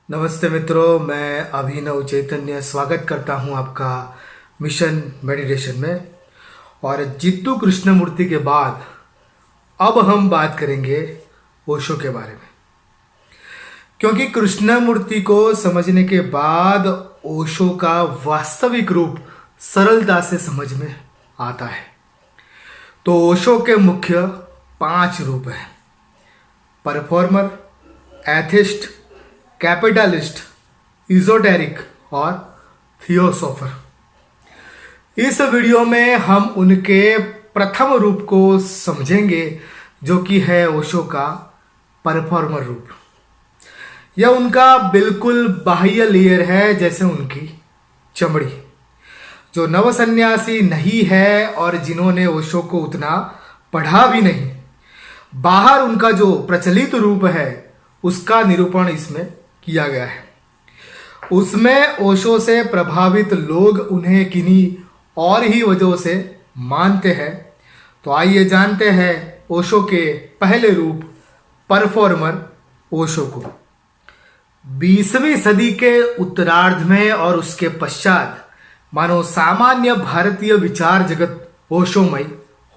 नमस्ते मित्रों, मैं अभिनव चैतन्य स्वागत करता हूं आपका मिशन मेडिटेशन में। और जित्तू कृष्णमूर्ति के बाद अब हम बात करेंगे ओशो के बारे में, क्योंकि कृष्णमूर्ति को समझने के बाद ओशो का वास्तविक रूप सरलता से समझ में आता है। तो ओशो के मुख्य 5 रूप हैं: परफॉर्मर, एथिस्ट, कैपिटलिस्ट, इजोटेरिक और थियोसोफर। इस वीडियो में हम उनके प्रथम रूप को समझेंगे, जो कि है ओशो का परफॉर्मर रूप। यह उनका बिल्कुल बाह्य लेयर है, जैसे उनकी चमड़ी। जो नवसन्यासी नहीं है और जिन्होंने ओशो को उतना पढ़ा भी नहीं, बाहर उनका जो प्रचलित रूप है उसका निरूपण इसमें किया गया है। उसमें ओशो से प्रभावित लोग उन्हें किन्हीं और ही वजहों से मानते हैं। तो आइए जानते हैं ओशो के पहले रूप परफॉर्मर ओशो को। 20वीं सदी के उत्तरार्ध में और उसके पश्चात मानो सामान्य भारतीय विचार जगत ओशोमय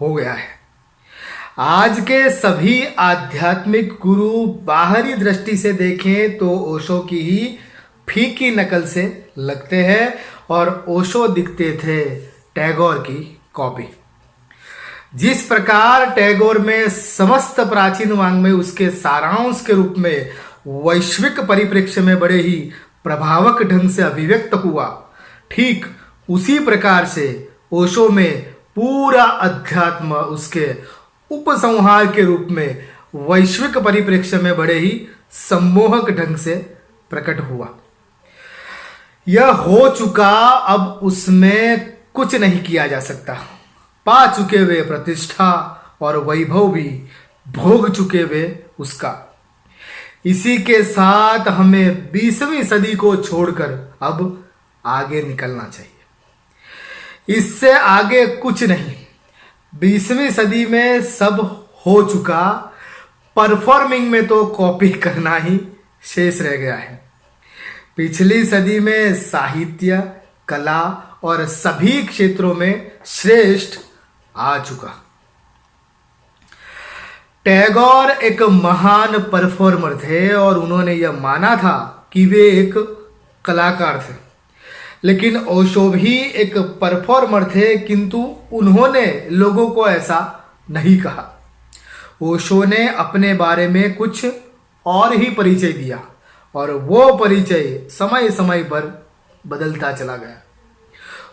हो गया है। आज के सभी आध्यात्मिक गुरु बाहरी दृष्टि से देखें तो ओशो की ही फीकी नकल से लगते हैं, और ओशो दिखते थे टैगोर की कॉपी। जिस प्रकार टैगोर में समस्त प्राचीन वाङ्मय उसके सारांश के रूप में वैश्विक परिप्रेक्ष्य में बड़े ही प्रभावक ढंग से अभिव्यक्त हुआ, ठीक उसी प्रकार से ओशो में पूरा अध्यात्म उसके उपसंहार के रूप में वैश्विक परिप्रेक्ष्य में बड़े ही सम्मोहक ढंग से प्रकट हुआ। यह हो चुका, अब उसमें कुछ नहीं किया जा सकता। पा चुके वे प्रतिष्ठा और वैभव भी भोग चुके वे उसका। इसी के साथ हमें 20वीं सदी को छोड़कर अब आगे निकलना चाहिए। इससे आगे कुछ नहीं। 20वीं सदी में सब हो चुका, परफॉर्मिंग में तो कॉपी करना ही शेष रह गया है। पिछली सदी में साहित्य, कला और सभी क्षेत्रों में श्रेष्ठ आ चुका। टैगोर एक महान परफॉर्मर थे और उन्होंने यह माना था कि वे एक कलाकार थे। लेकिन ओशो भी एक परफॉर्मर थे, किंतु उन्होंने लोगों को ऐसा नहीं कहा। ओशो ने अपने बारे में कुछ और ही परिचय दिया, और वो परिचय समय समय पर बदलता चला गया।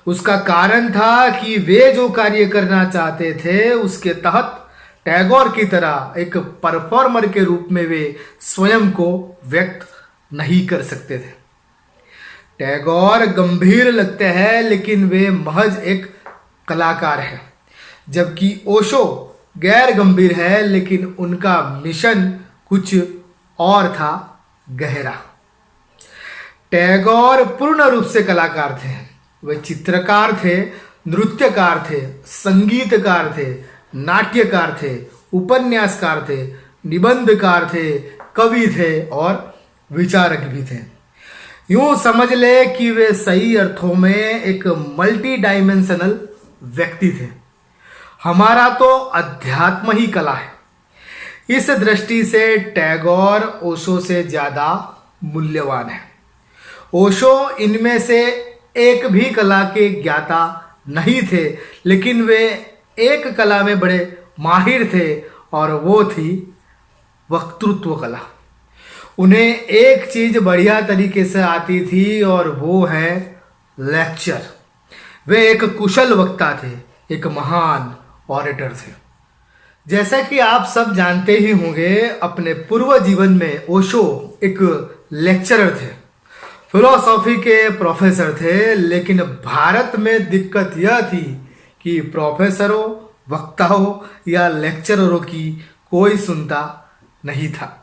उसका कारण था कि वे जो कार्य करना चाहते थे उसके तहत टैगोर की तरह एक परफॉर्मर के रूप में वे स्वयं को व्यक्त नहीं कर सकते थे। टैगोर गंभीर लगते हैं, लेकिन वे महज एक कलाकार हैं, जबकि ओशो गैर गंभीर है, लेकिन उनका मिशन कुछ और था, गहरा। टैगोर पूर्ण रूप से कलाकार थे। वे चित्रकार थे, नृत्यकार थे, संगीतकार थे, नाट्यकार थे, उपन्यासकार थे, निबंधकार थे, कवि थे और विचारक भी थे। यूं समझ ले कि वे सही अर्थों में एक मल्टी डायमेंशनल व्यक्ति थे। हमारा तो अध्यात्म ही कला है। इस दृष्टि से टैगोर ओशो से ज्यादा मूल्यवान है। ओशो इनमें से एक भी कला के ज्ञाता नहीं थे, लेकिन वे एक कला में बड़े माहिर थे, और वो थी वक्तृत्व कला। उन्हें एक चीज बढ़िया तरीके से आती थी, और वो है लेक्चर। वे एक कुशल वक्ता थे, एक महान ऑरेटर थे। जैसा कि आप सब जानते ही होंगे, अपने पूर्व जीवन में ओशो एक लेक्चरर थे, फिलोसॉफी के प्रोफेसर थे। लेकिन भारत में दिक्कत यह थी कि प्रोफेसरों, वक्ताओं या लेक्चररों की कोई सुनता नहीं था।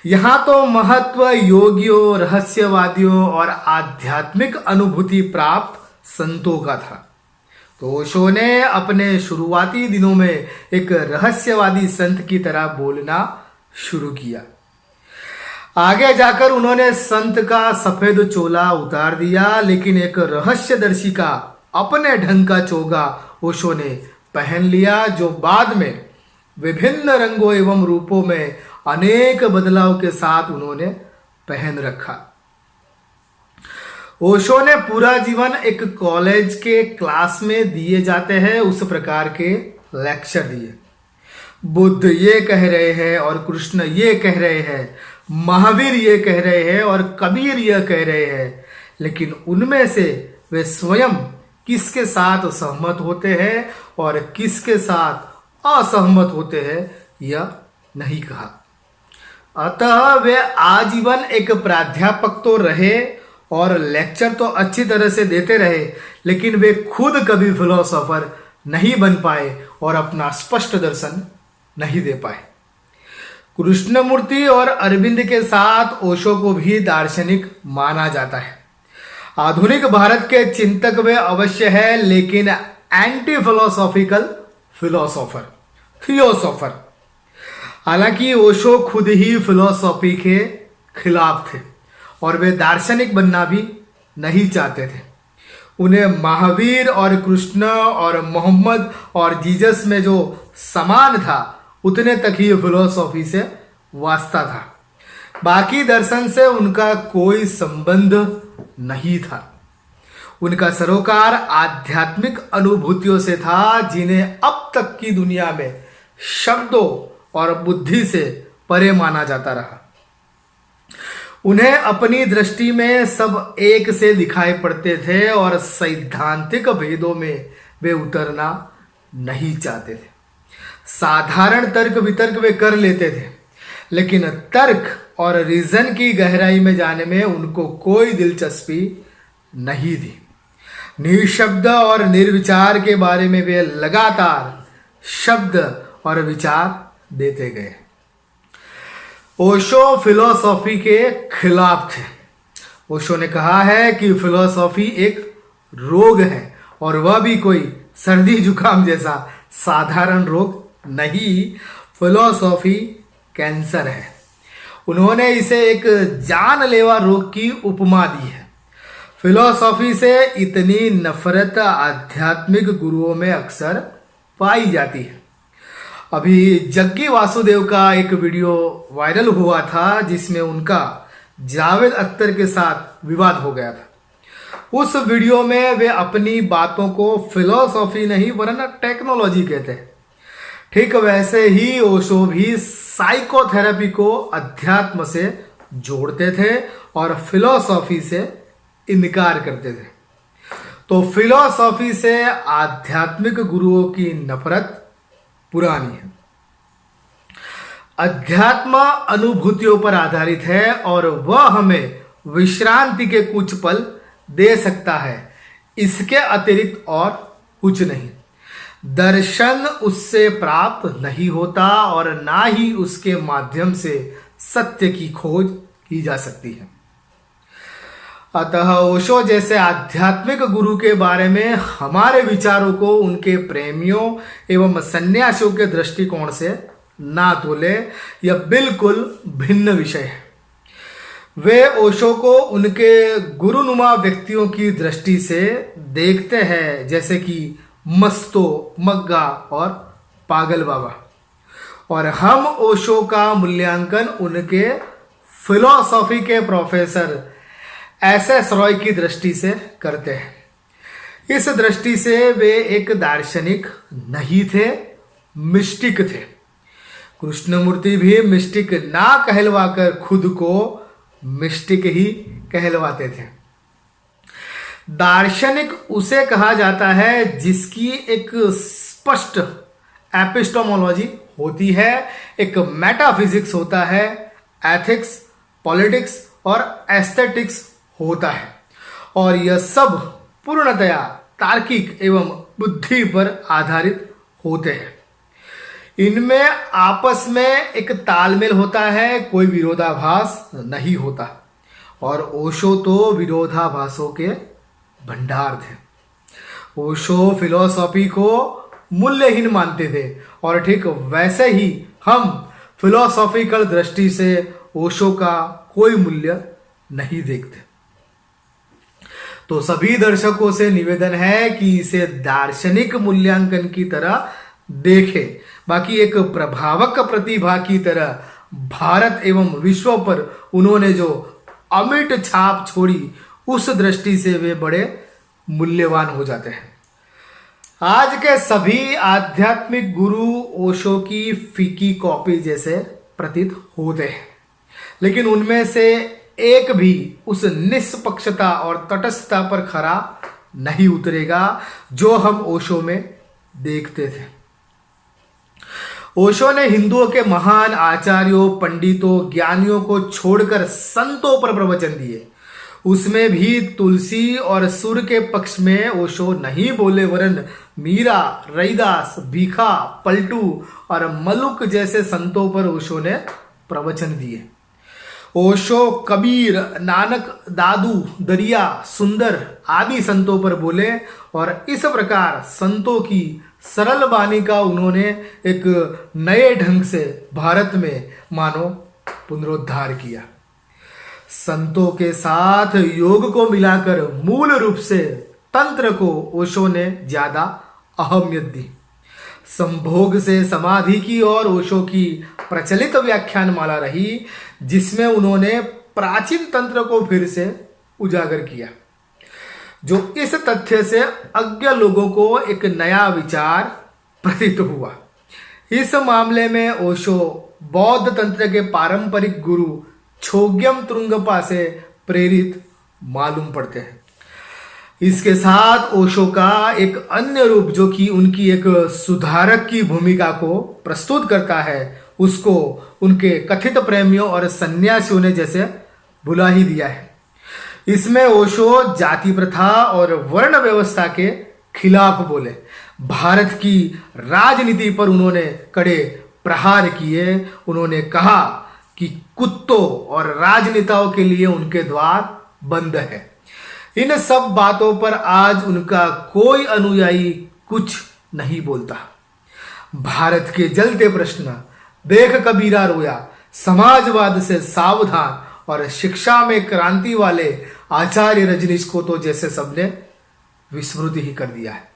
यहाँ तो महत्व योगियों, रहस्यवादियों और आध्यात्मिक अनुभूति प्राप्त संतों का था। तो ओशो ने अपने शुरुआती दिनों में एक रहस्यवादी संत की तरह बोलना शुरू किया। आगे जाकर उन्होंने संत का सफेद चोला उतार दिया, लेकिन एक रहस्यदर्शी का अपने ढंग का चोगा ओशो ने पहन लिया, जो बाद में विभिन्न रंगों एवं रूपों में अनेक बदलाव के साथ उन्होंने पहन रखा। ओशो ने पूरा जीवन एक कॉलेज के क्लास में दिए जाते हैं उस प्रकार के लेक्चर दिए। बुद्ध ये कह रहे हैं और कृष्ण ये कह रहे हैं, महावीर ये कह रहे हैं और कबीर ये कह रहे हैं, लेकिन उनमें से वे स्वयं किसके साथ सहमत होते हैं और किसके साथ असहमत होते हैं यह नहीं कहा। अतः वे आजीवन एक प्राध्यापक तो रहे और लेक्चर तो अच्छी तरह से देते रहे, लेकिन वे खुद कभी फिलोसोफर नहीं बन पाए और अपना स्पष्ट दर्शन नहीं दे पाए। कृष्णमूर्ति और अरविंद के साथ ओशो को भी दार्शनिक माना जाता है। आधुनिक भारत के चिंतक वे अवश्य है, लेकिन एंटी फिलोसॉफिकल फिलोसोफर थियोसोफर। हालांकि ओशो खुद ही फिलोसॉफी के खिलाफ थे और वे दार्शनिक बनना भी नहीं चाहते थे। उन्हें महावीर और कृष्ण और मोहम्मद और जीसस में जो समान था उतने तक ही फिलोसॉफी से वास्ता था, बाकी दर्शन से उनका कोई संबंध नहीं था। उनका सरोकार आध्यात्मिक अनुभूतियों से था, जिन्हें अब तक की दुनिया में शब्दों और बुद्धि से परे माना जाता रहा। उन्हें अपनी दृष्टि में सब एक से दिखाई पड़ते थे और सैद्धांतिक भेदों में वे उतरना नहीं चाहते थे। साधारण तर्क वितर्क वे कर लेते थे, लेकिन तर्क और रीजन की गहराई में जाने में उनको कोई दिलचस्पी नहीं थी। निशब्द और निर्विचार के बारे में वे लगातार शब्द और विचार देते गए। ओशो फिलोसॉफी के खिलाफ थे। ओशो ने कहा है कि फिलोसॉफी एक रोग है और वह भी कोई सर्दी जुकाम जैसा साधारण रोग नहीं, फिलोसॉफी कैंसर है। उन्होंने इसे एक जानलेवा रोग की उपमा दी है। फिलोसॉफी से इतनी नफरत आध्यात्मिक गुरुओं में अक्सर पाई जाती है। अभी जग्गी वासुदेव का एक वीडियो वायरल हुआ था, जिसमें उनका जावेद अख्तर के साथ विवाद हो गया था। उस वीडियो में वे अपनी बातों को फिलोसॉफी नहीं वरना टेक्नोलॉजी कहते हैं। ठीक वैसे ही ओशो भी साइकोथेरेपी को अध्यात्म से जोड़ते थे और फिलोसॉफी से इनकार करते थे। तो फिलोसॉफी से आध्यात्मिक गुरुओं की नफरत पुरानी है। अध्यात्म अनुभूतियों पर आधारित है और वह हमें विश्रांति के कुछ पल दे सकता है, इसके अतिरिक्त और कुछ नहीं। दर्शन उससे प्राप्त नहीं होता और ना ही उसके माध्यम से सत्य की खोज की जा सकती है। अतः ओशो जैसे आध्यात्मिक गुरु के बारे में हमारे विचारों को उनके प्रेमियों एवं सन्यासियों के दृष्टिकोण से ना तोले, यह बिल्कुल भिन्न विषय है। वे ओशो को उनके गुरुनुमा व्यक्तियों की दृष्टि से देखते हैं, जैसे कि मस्तो, मग्गा और पागल बाबा, और हम ओशो का मूल्यांकन उनके फिलोसॉफी के प्रोफेसर एस.एस. रॉय की दृष्टि से करते हैं। इस दृष्टि से वे एक दार्शनिक नहीं थे, मिस्टिक थे। कृष्णमूर्ति भी मिस्टिक ना कहलवाकर खुद को मिस्टिक ही कहलवाते थे। दार्शनिक उसे कहा जाता है जिसकी एक स्पष्ट एपिस्टोमोलॉजी होती है, एक मेटाफिजिक्स होता है, एथिक्स, पॉलिटिक्स और एस्थेटिक्स होता है, और यह सब पूर्णतया तार्किक एवं बुद्धि पर आधारित होते हैं। इनमें आपस में एक तालमेल होता है, कोई विरोधाभास नहीं होता, और ओशो तो विरोधाभासों के भंडार थे। ओशो फिलोसॉफी को मूल्यहीन मानते थे और ठीक वैसे ही हम फिलोसॉफिकल दृष्टि से ओशो का कोई मूल्य नहीं देखते। तो सभी दर्शकों से निवेदन है कि इसे दार्शनिक मूल्यांकन की तरह देखें, बाकी एक प्रभावक प्रतिभा की तरह भारत एवं विश्व पर उन्होंने जो अमिट छाप छोड़ी, उस दृष्टि से वे बड़े मूल्यवान हो जाते हैं। आज के सभी आध्यात्मिक गुरु ओशो की फीकी कॉपी जैसे प्रतीत होते हैं, लेकिन उनमें से एक भी उस निष्पक्षता और तटस्थता पर खरा नहीं उतरेगा जो हम ओशो में देखते थे। ओशो ने हिंदुओं के महान आचार्यों, पंडितों, ज्ञानियों को छोड़कर संतों पर प्रवचन दिए। उसमें भी तुलसी और सुर के पक्ष में ओशो नहीं बोले, वरन मीरा, रैदास, भीखा, पलटू और मलुक जैसे संतों पर ओशो ने प्रवचन दिए। ओशो कबीर, नानक, दादू, दरिया, सुंदर आदि संतों पर बोले और इस प्रकार संतों की सरल वाणी का उन्होंने एक नए ढंग से भारत में मानो पुनरुद्धार किया। संतों के साथ योग को मिलाकर मूल रूप से तंत्र को ओशो ने ज्यादा अहमियत दी। संभोग से समाधि की और ओशो की प्रचलित व्याख्यान माला रही, जिसमें उन्होंने प्राचीन तंत्र को फिर से उजागर किया, जो इस तथ्य से अज्ञ लोगों को एक नया विचार प्रतीत हुआ। इस मामले में ओशो बौद्ध तंत्र के पारंपरिक गुरु छोग्यम त्रुंगपा से प्रेरित मालूम पड़ते हैं। इसके साथ ओशो का एक अन्य रूप जो कि उनकी एक सुधारक की भूमिका को प्रस्तुत करता है, उसको उनके कथित प्रेमियों और सन्यासियों ने जैसे भुला ही दिया है। इसमें ओशो जाति प्रथा और वर्ण व्यवस्था के खिलाफ बोले। भारत की राजनीति पर उन्होंने कड़े प्रहार किए। उन्होंने कहा कि कुत्तों और राजनेताओं के लिए उनके द्वार बंद है। इन सब बातों पर आज उनका कोई अनुयायी कुछ नहीं बोलता। भारत के जलते प्रश्न, देख कबीरा रोया, समाजवाद से सावधान और शिक्षा में क्रांति वाले आचार्य रजनीश को तो जैसे सबने विस्मृत ही कर दिया है।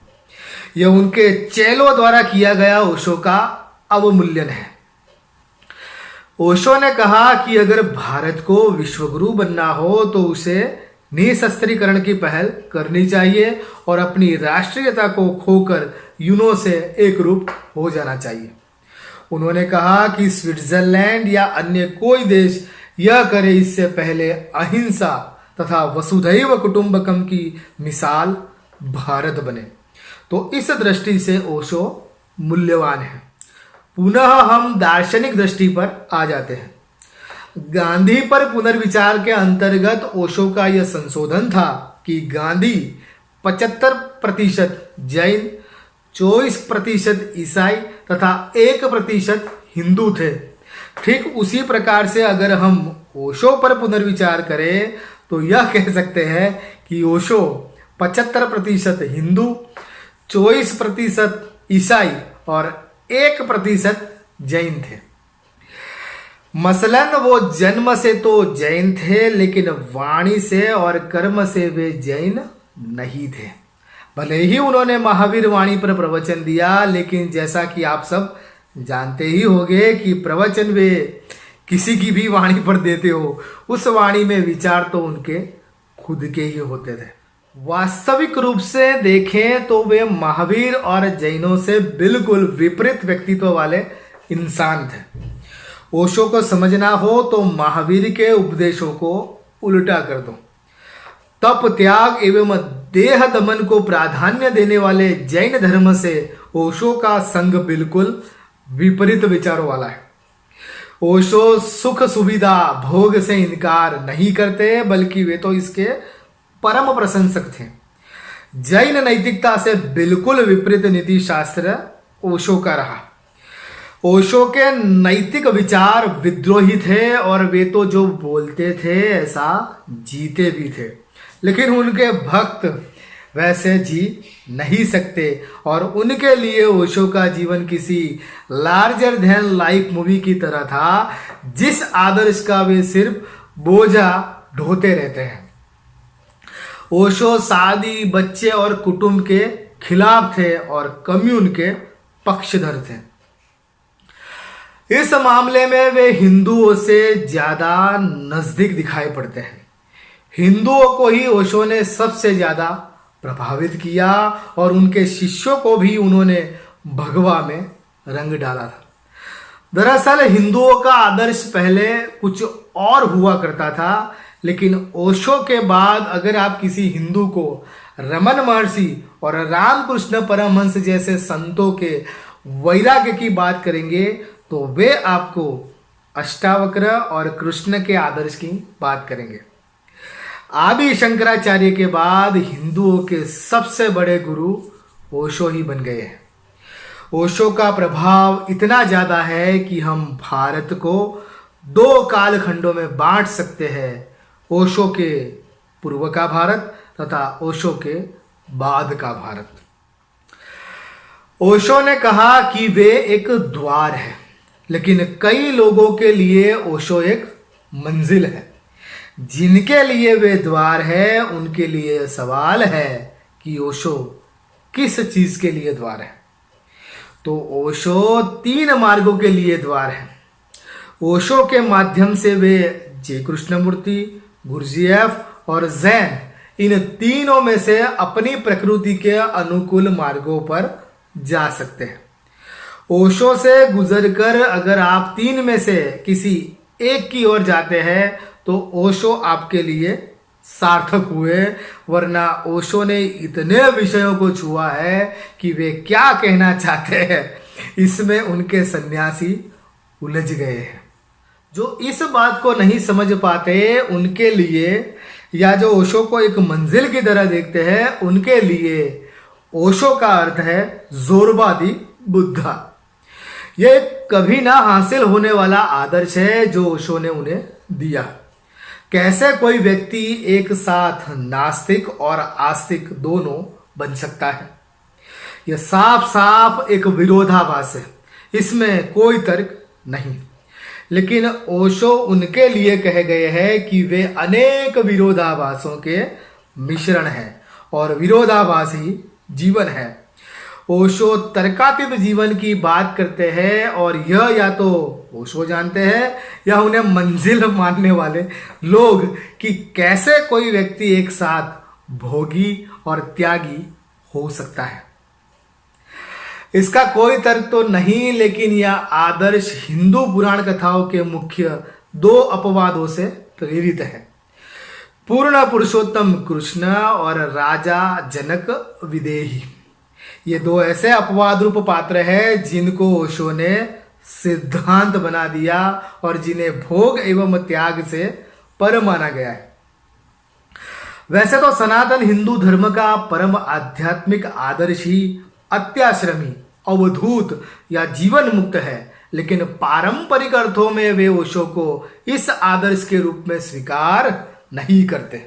यह उनके चेलों द्वारा किया गया ओशो का अवमूल्यन है। ओशो ने कहा कि अगर भारत को विश्वगुरु बनना हो तो उसे निशस्त्रीकरण की पहल करनी चाहिए और अपनी राष्ट्रीयता को खोकर यूनो से एक रूप हो जाना चाहिए। उन्होंने कहा कि स्विट्जरलैंड या अन्य कोई देश यह करे इससे पहले अहिंसा तथा वसुधैव कुटुंबकम की मिसाल भारत बने। तो इस दृष्टि से ओशो मूल्यवान है। पुनः हम दार्शनिक दृष्टि पर आ जाते हैं। गांधी पर पुनर्विचार के अंतर्गत ओशो का यह संशोधन था कि गांधी 75% जैन, 24% ईसाई तथा 1% हिंदू थे। ठीक उसी प्रकार से अगर हम ओशो पर पुनर्विचार करें तो यह कह सकते हैं कि ओशो 75% हिंदू, 24% ईसाई और 1% जैन थे। मसलन वो जन्म से तो जैन थे, लेकिन वाणी से और कर्म से वे जैन नहीं थे। भले ही उन्होंने महावीर वाणी पर प्रवचन दिया, लेकिन जैसा कि आप सब जानते ही होंगे कि प्रवचन वे किसी की भी वाणी पर देते हो, उस वाणी में विचार तो उनके खुद के ही होते थे। वास्तविक रूप से देखें तो वे महावीर और जैनों से बिल्कुल विपरीत व्यक्तित्व वाले इंसान थे। ओशो को समझना हो तो महावीर के उपदेशों को उल्टा कर दो। तप, त्याग एवं देह दमन को प्राधान्य देने वाले जैन धर्म से ओशो का संग बिल्कुल विपरीत विचारों वाला है। ओशो सुख सुविधा भोग से इनकार नहीं करते, बल्कि वे तो इसके परम प्रशंसक थे। जैन नैतिकता से बिल्कुल विपरीत नीति शास्त्र ओशो का रहा। ओशो के नैतिक विचार विद्रोही थे और वे तो जो बोलते थे ऐसा जीते भी थे। लेकिन उनके भक्त वैसे जी नहीं सकते। और उनके लिए ओशो का जीवन किसी लार्जर देन लाइफ मूवी की तरह था, जिस आदर्श का वे सिर्फ बोझा ढोते रहते हैं। ओशो शादी, बच्चे और कुटुंब के खिलाफ थे और कम्यून के पक्षधर थे। इस मामले में वे हिंदुओं से ज्यादा नजदीक दिखाई पड़ते हैं। हिंदुओं को ही ओशो ने सबसे ज्यादा प्रभावित किया और उनके शिष्यों को भी उन्होंने भगवा में रंग डाला था। दरअसल हिंदुओं का आदर्श पहले कुछ और हुआ करता था, लेकिन ओशो के बाद अगर आप किसी हिंदू को रमन महर्षि और रामकृष्ण परमहंस जैसे संतों के वैराग्य की बात करेंगे तो वे आपको अष्टावक्र और कृष्ण के आदर्श की बात करेंगे। आदि शंकराचार्य के बाद हिंदुओं के सबसे बड़े गुरु ओशो ही बन गए हैं। ओशो का प्रभाव इतना ज्यादा है कि हम भारत को 2 कालखंडों में बांट सकते हैं, ओशो के पूर्व का भारत तथा ओशो के बाद का भारत। ओशो ने कहा कि वे एक द्वार है, लेकिन कई लोगों के लिए ओशो एक मंजिल है। जिनके लिए वे द्वार है उनके लिए सवाल है कि ओशो किस चीज के लिए द्वार है। तो ओशो 3 मार्गों के लिए द्वार है। ओशो के माध्यम से वे जे कृष्णमूर्ति, गुरजीएफ और जैन, इन तीनों में से अपनी प्रकृति के अनुकूल मार्गों पर जा सकते हैं। ओशो से गुजरकर अगर आप 3 में से किसी एक की ओर जाते हैं तो ओशो आपके लिए सार्थक हुए, वरना ओशो ने इतने विषयों को छुआ है कि वे क्या कहना चाहते हैं इसमें उनके सन्यासी उलझ गए हैं। जो इस बात को नहीं समझ पाते उनके लिए, या जो ओशो को एक मंजिल की तरह देखते हैं, उनके लिए ओशो का अर्थ है जोरबादी बुद्धा। यह कभी ना हासिल होने वाला आदर्श है जो ओशो ने उन्हें दिया। कैसे कोई व्यक्ति एक साथ नास्तिक और आस्तिक दोनों बन सकता है? यह साफ साफ एक विरोधाभास है, इसमें कोई तर्क नहीं। लेकिन ओशो उनके लिए कहे गए हैं कि वे अनेक विरोधाभासों के मिश्रण हैं और विरोधाभास ही जीवन है। ओशो तर्कातीत जीवन की बात करते हैं और यह या तो ओशो जानते हैं या उन्हें मंजिल मानने वाले लोग कि कैसे कोई व्यक्ति एक साथ भोगी और त्यागी हो सकता है। इसका कोई तर्क तो नहीं, लेकिन यह आदर्श हिंदू पुराण कथाओं के मुख्य 2 अपवादों से प्रेरित है। पूर्ण पुरुषोत्तम कृष्ण और राजा जनक विदेही, ये 2 ऐसे अपवाद रूप पात्र हैं जिनको ओशो ने सिद्धांत बना दिया और जिन्हें भोग एवं त्याग से पर माना गया है। वैसे तो सनातन हिंदू धर्म का परम आध्यात्मिक आदर्श ही अत्याश्रमी, अवधूत या जीवन मुक्त है, लेकिन पारंपरिक अर्थों में वे ओशो को इस आदर्श के रूप में स्वीकार नहीं करते।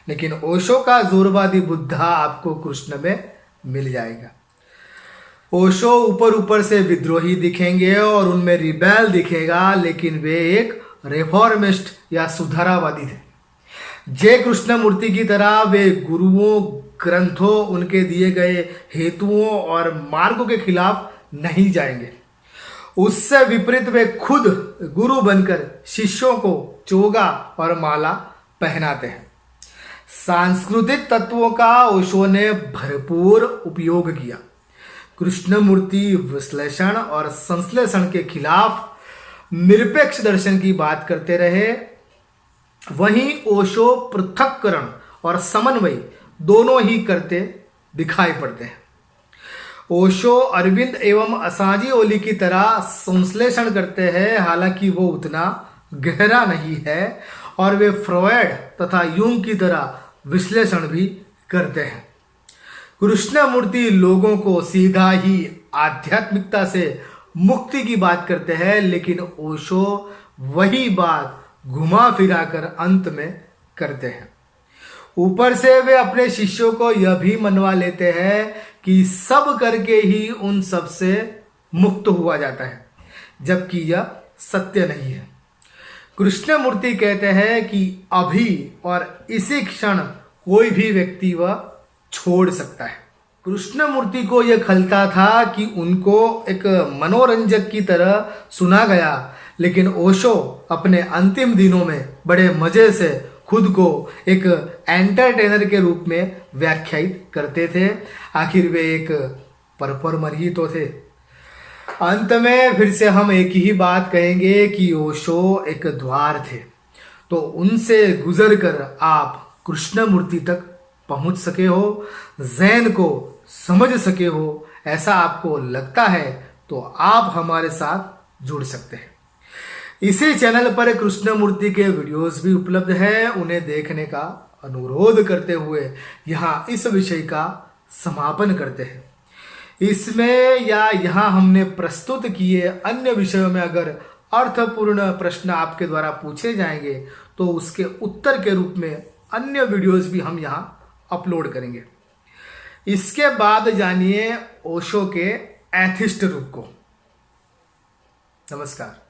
लेकिन ओशो का जोरबादी बुद्धा आपको कृष्ण में मिल जाएगा। ओशो ऊपर ऊपर से विद्रोही दिखेंगे और उनमें रिबेल दिखेगा, लेकिन वे एक रेफॉर्मिस्ट या सुधारावादी थे। जे कृष्णमूर्ति की तरह वे गुरुओं, ग्रंथों, उनके दिए गए हेतुओं और मार्गों के खिलाफ नहीं जाएंगे। उससे विपरीत वे खुद गुरु बनकर शिष्यों को चोगा और माला पहनाते हैं। सांस्कृतिक तत्वों का ओशो ने भरपूर उपयोग किया। कृष्णमूर्ति विश्लेषण और संश्लेषण के खिलाफ निरपेक्ष दर्शन की बात करते रहे। वहीं ओशो पृथक्करण और समन्वय दोनों ही करते दिखाई पड़ते हैं। ओशो अरविंद एवं असांजी ओली की तरह संश्लेषण करते हैं, हालांकि वो उतना गहरा नहीं है, और वे फ्रॉयड तथा यूंग की तरह विश्लेषण भी करते हैं। कृष्णमूर्ति लोगों को सीधा ही आध्यात्मिकता से मुक्ति की बात करते हैं, लेकिन ओशो वही बात घुमा फिरा कर अंत में करते हैं। ऊपर से वे अपने शिष्यों को यह भी मनवा लेते हैं कि सब करके ही उन सब से मुक्त हुआ जाता है, जबकि यह सत्य नहीं है। कृष्णमूर्ति कहते हैं कि अभी और इसी क्षण कोई भी व्यक्ति वह छोड़ सकता है। कृष्णमूर्ति को यह खलता था कि उनको एक मनोरंजक की तरह सुना गया, लेकिन ओशो अपने अंतिम दिनों में बड़े मजे से खुद को एक एंटरटेनर के रूप में व्याख्यायित करते थे। आखिर वे एक परफॉर्मर ही तो थे। अंत में फिर से हम एक ही बात कहेंगे कि ओशो एक द्वार थे, तो उनसे गुजर कर आप कृष्णमूर्ति तक पहुंच सके हो, ज़ैन को समझ सके हो, ऐसा आपको लगता है तो आप हमारे साथ जुड़ सकते हैं। इसी चैनल पर कृष्णमूर्ति के वीडियोस भी उपलब्ध हैं, उन्हें देखने का अनुरोध करते हुए यहाँ इस विषय का समापन करते हैं। इसमें या यहाँ हमने प्रस्तुत किए अन्य विषयों में अगर अर्थपूर्ण प्रश्न आपके द्वारा पूछे जाएंगे तो उसके उत्तर के रूप में अन्य वीडियोस भी हम यहाँ अपलोड करेंगे। इसके बाद जानिए ओशो के एथिस्ट रूप को। नमस्कार।